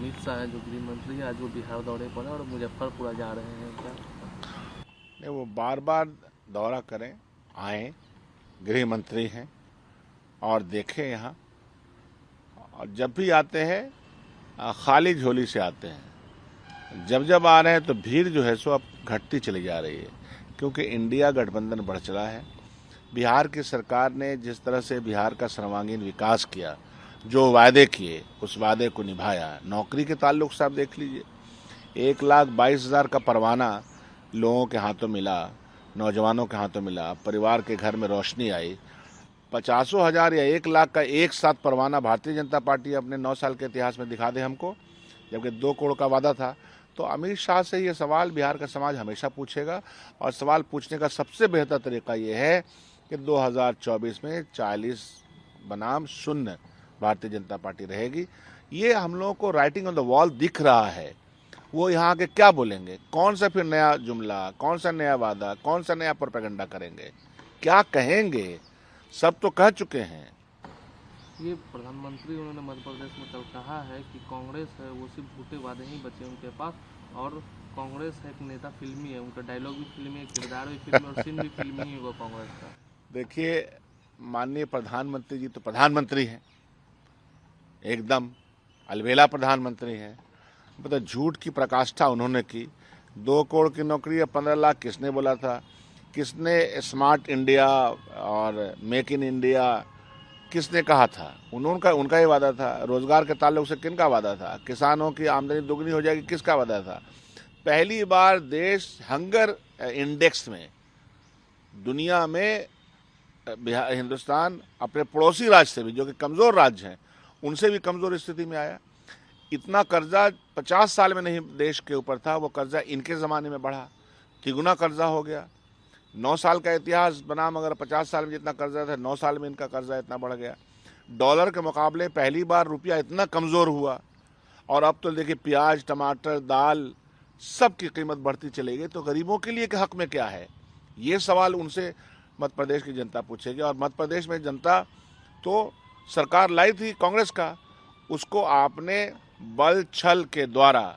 अमित शाह है जो गृह मंत्री है, आज वो बिहार दौरे पर है और मुजफ्फरपुर जा रहे हैं क्या? नहीं, वो बार बार दौरा करें, आए, गृह मंत्री हैं और देखें यहाँ। और जब भी आते हैं खाली झोली से आते हैं। जब जब आ रहे हैं तो भीड़ जो है सो अब घटती चली जा रही है, क्योंकि इंडिया गठबंधन बढ़ चला है। बिहार की सरकार ने जिस तरह से बिहार का सर्वांगीण विकास किया, जो वादे किए उस वादे को निभाया। नौकरी के ताल्लुक से आप देख लीजिए, 1,22,000 का परवाना लोगों के हाथों मिला, नौजवानों के हाथों मिला, परिवार के घर में रोशनी आई। 50,000 या 1,00,000 का एक साथ परवाना भारतीय जनता पार्टी अपने 9 साल के इतिहास में दिखा दे हमको, जबकि 2 करोड़ का वादा था। तो अमित शाह से ये सवाल बिहार का समाज हमेशा पूछेगा, और सवाल पूछने का सबसे बेहतर तरीका ये है कि 2024 में 40 बनाम 0 भारतीय जनता पार्टी रहेगी। ये हम लोगों को राइटिंग ऑन द वॉल दिख रहा है। वो यहाँ के क्या बोलेंगे, कौन सा फिर नया जुमला, कौन सा नया वादा, कौन सा नया प्रोपेगेंडा करेंगे, क्या कहेंगे, सब तो कह चुके हैं। ये प्रधानमंत्री उन्होंने मध्य प्रदेश में कल कहा है कि कांग्रेस है वो सिर्फ झूठे वादे ही बचे उनके पास, और कांग्रेस है एक नेता फिल्मी है, उनका डायलॉग भी फिल्मी है, किरदार भी फिल्मी और सीन भी फिल्मी ही होगा कांग्रेस का। देखिए, माननीय प्रधानमंत्री जी तो प्रधानमंत्री हैं, एकदम अलबेला प्रधानमंत्री हैं। मतलब झूठ की प्रकाष्ठा उन्होंने की। 2 करोड़ की नौकरी या 15 लाख किसने बोला था? किसने स्मार्ट इंडिया और मेक इन इंडिया किसने कहा था? उनका ही वादा था। रोजगार के ताल्लुक से किनका वादा था? किसानों की आमदनी दोगुनी हो जाएगी, किसका वादा था? पहली बार देश हंगर इंडेक्स में दुनिया में हिंदुस्तान अपने पड़ोसी राज्य से भी, जो कि कमजोर राज्य हैं, उनसे भी कमजोर स्थिति में आया। इतना कर्जा 50 साल में नहीं देश के ऊपर था, वो कर्जा इनके ज़माने में बढ़ा, तिगुना कर्जा हो गया। 9 साल का इतिहास बना, मगर 50 साल में जितना कर्जा था 9 साल में इनका कर्जा इतना बढ़ गया। डॉलर के मुकाबले पहली बार रुपया इतना कमज़ोर हुआ। और अब तो देखिए, प्याज, टमाटर, दाल, सब की कीमत बढ़ती चली गई। तो गरीबों के लिए के हक में क्या है? ये सवाल उनसे मध्य प्रदेश की जनता पूछेगी। और मध्य प्रदेश में जनता तो सरकार लाई थी कांग्रेस का, उसको आपने बल छल के द्वारा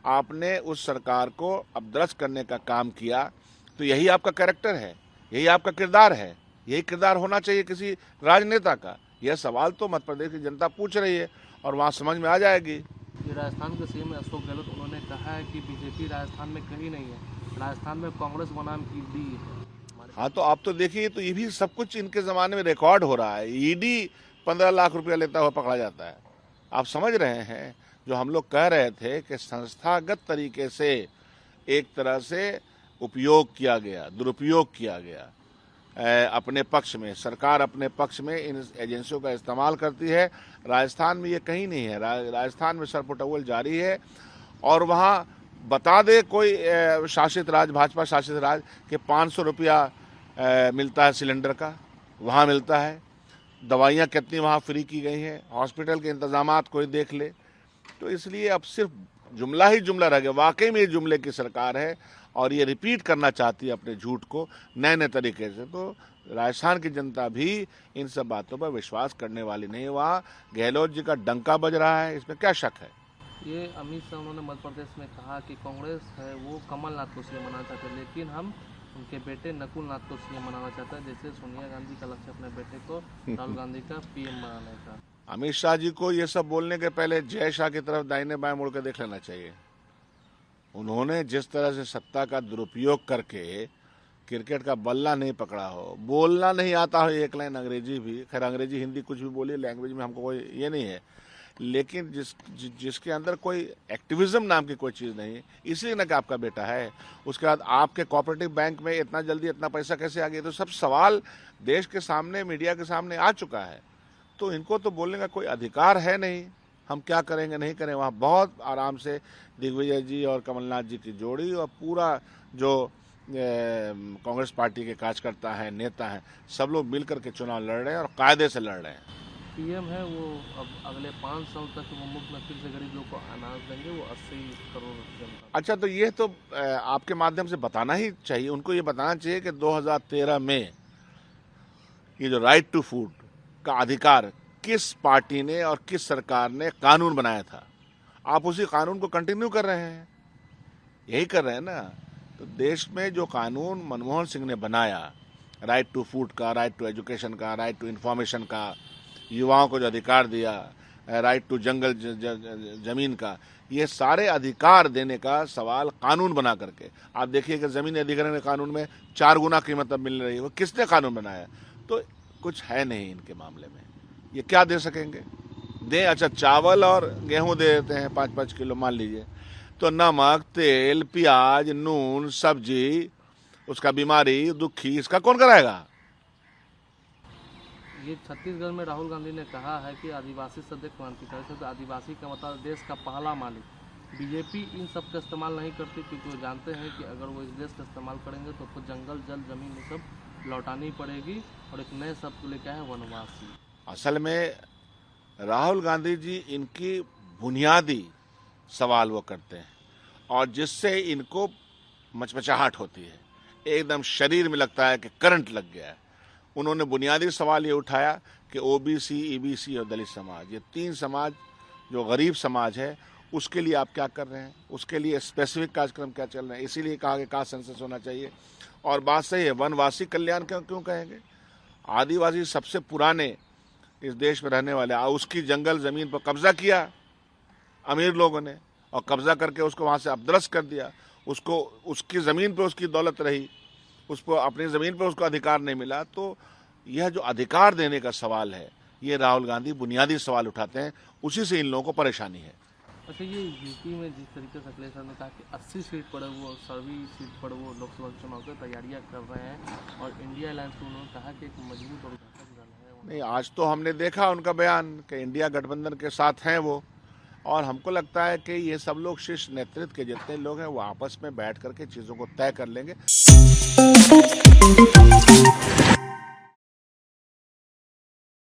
आपने उस सरकार को अपदरस करने का काम किया। तो यही आपका कैरेक्टर है, यही आपका किरदार है, यही किरदार होना चाहिए किसी राजनेता का। यह सवाल तो मध्य प्रदेश की जनता पूछ रही है और वहाँ समझ में आ जाएगी। ये राजस्थान के सीएम अशोक गहलोत उन्होंने कहा है कि बीजेपी राजस्थान में कहीं नहीं है, राजस्थान में कांग्रेस बनाम ईडी है। हाँ, तो आप तो देखिए, तो ये भी सब कुछ इनके ज़माने में रिकॉर्ड हो रहा है। ईडी 15 लाख रुपया लेता हुआ पकड़ा जाता है। आप समझ रहे हैं, जो हम लोग कह रहे थे कि संस्थागत तरीके से एक तरह से उपयोग किया गया, दुरुपयोग किया गया अपने पक्ष में। सरकार अपने पक्ष में इन एजेंसियों का इस्तेमाल करती है। राजस्थान में ये कहीं नहीं है। राजस्थान में सरपुटौल जारी है। और वहाँ बता दे कोई शासित राज्य, भाजपा शासित राज्य, कि 500 रुपया मिलता है सिलेंडर का, वहाँ मिलता है। दवाइयाँ कितनी वहाँ फ्री की गई हैं, हॉस्पिटल के इंतजामात कोई देख ले। तो इसलिए अब सिर्फ जुमला ही जुमला रह गया। वाकई में ये जुमले की सरकार है और ये रिपीट करना चाहती है अपने झूठ को नए नए तरीके से। तो राजस्थान की जनता भी इन सब बातों पर विश्वास करने वाली नहीं है। वहाँ गहलोत जी का डंका बज रहा है, इसमें क्या शक है? ये अमित शाह उन्होंने मध्य प्रदेश में कहा कि कांग्रेस है वो कमलनाथ को सीएम बनाना चाहते हैं, लेकिन हम उनके बेटे नकुलनाथ को सीएम बनाना चाहते हैं, जैसे सोनिया गांधी का लक्ष्य अपने बेटे को राहुल गांधी का पीएम बनाने का। अमित शाह जी को ये सब बोलने के पहले जय शाह की तरफ दाहिने बाएं मुड़ के देख लेना चाहिए। उन्होंने जिस तरह से सत्ता का दुरुपयोग करके क्रिकेट का बल्ला नहीं पकड़ा हो, बोलना नहीं आता हो एक लाइन अंग्रेजी भी, खैर अंग्रेजी हिंदी कुछ भी बोलिए, लैंग्वेज में हमको कोई ये नहीं है, लेकिन जिसके अंदर कोई एक्टिविज्म नाम की कोई चीज़ नहीं, इसलिए ना कि आपका बेटा है। उसके बाद आपके कोऑपरेटिव बैंक में इतना जल्दी इतना पैसा कैसे आ गया? तो सब सवाल देश के सामने, मीडिया के सामने आ चुका है। तो इनको तो बोलने का कोई अधिकार है नहीं। हम क्या करेंगे नहीं करें, वहाँ बहुत आराम से दिग्विजय जी और कमलनाथ जी की जोड़ी और पूरा जो कांग्रेस पार्टी के कार्यकर्ता हैं, नेता हैं, सब लोग मिलकर के चुनाव लड़ रहे हैं और कायदे से लड़ रहे हैं। पीएम है वो अब अगले 5 साल तक वो मुफ्त में फिर से गरीब लोग को अनाज देंगे, वो 80 करोड़ जनता। अच्छा, तो ये तो आपके माध्यम से बताना ही चाहिए, उनको ये बताना चाहिए कि 2013 में ये जो राइट टू फूड का अधिकार किस पार्टी ने और किस सरकार ने कानून बनाया था। आप उसी कानून को कंटिन्यू कर रहे हैं, यही कर रहे हैं ना। तो देश में जो कानून मनमोहन सिंह ने बनाया, राइट टू फूड का, राइट टू एजुकेशन का, राइट टू इंफॉर्मेशन का, युवाओं को जो अधिकार दिया, राइट टू जंगल जमीन का, ये सारे अधिकार देने का सवाल कानून बना करके आप देखिए कि जमीन अधिग्रहण के कानून में 4 गुना कीमत अब मिल रही है। वो किसने कानून बनाया? तो कुछ है नहीं इनके मामले में। ये क्या दे सकेंगे? दें, अच्छा चावल और गेहूं दे देते हैं 5-5 किलो मान लीजिए, तो नमक, तेल, प्याज, नून, सब्जी, उसका बीमारी, दुखी, इसका कौन कराएगा? ये छत्तीसगढ़ में राहुल गांधी ने कहा है कि आदिवासी से अधिक क्रांतिकारी से आदिवासी का मतलब देश का पहला मालिक। बीजेपी इन सब का इस्तेमाल नहीं करती क्योंकि वो जानते हैं कि अगर वो इस देश का इस्तेमाल करेंगे तो उसको जंगल, जल, जमीन ये सब लौटानी पड़ेगी और एक नए शब्द लेके आए वनवासी। असल में राहुल गांधी जी इनकी बुनियादी सवाल वो करते हैं और जिससे इनको मचमचाहट होती है, एकदम शरीर में लगता है कि करंट लग गया है। उन्होंने बुनियादी सवाल ये उठाया कि ओबीसी, ईबीसी और दलित समाज, ये 3 समाज जो गरीब समाज है, उसके लिए आप क्या कर रहे हैं, उसके लिए स्पेसिफिक कार्यक्रम क्या चल रहे हैं। इसीलिए कहा कि कास्ट सेंसस होना चाहिए। और बात सही है, वनवासी कल्याण क्यों कहेंगे? आदिवासी सबसे पुराने इस देश में रहने वाले, उसकी जंगल जमीन पर कब्जा किया अमीर लोगों ने और कब्जा करके उसको वहाँ से अपदरस कर दिया। उसको उसकी ज़मीन पर उसकी दौलत रही, उसको अपनी ज़मीन पर उसको अधिकार नहीं मिला। तो यह जो अधिकार देने का सवाल है, ये राहुल गांधी बुनियादी सवाल उठाते हैं, उसी से इन लोगों को परेशानी है। अच्छा, ये यूपी में जिस तरीके से अखिलेश यादव ने कहा कि 80 सीट पर वो 7वीं सीट पर वो लोकसभा चुनाव की तैयारियां कर रहे हैं और इंडिया अलायंस को उन्होंने कहा कि एक मजबूत और घातक दल है। नहीं, आज तो हमने देखा उनका बयान कि इंडिया गठबंधन के साथ हैं वो, और हमको लगता है कि ये सब लोग शीर्ष नेतृत्व के जितने लोग हैं वो आपस में बैठ करके चीज़ों को तय कर लेंगे।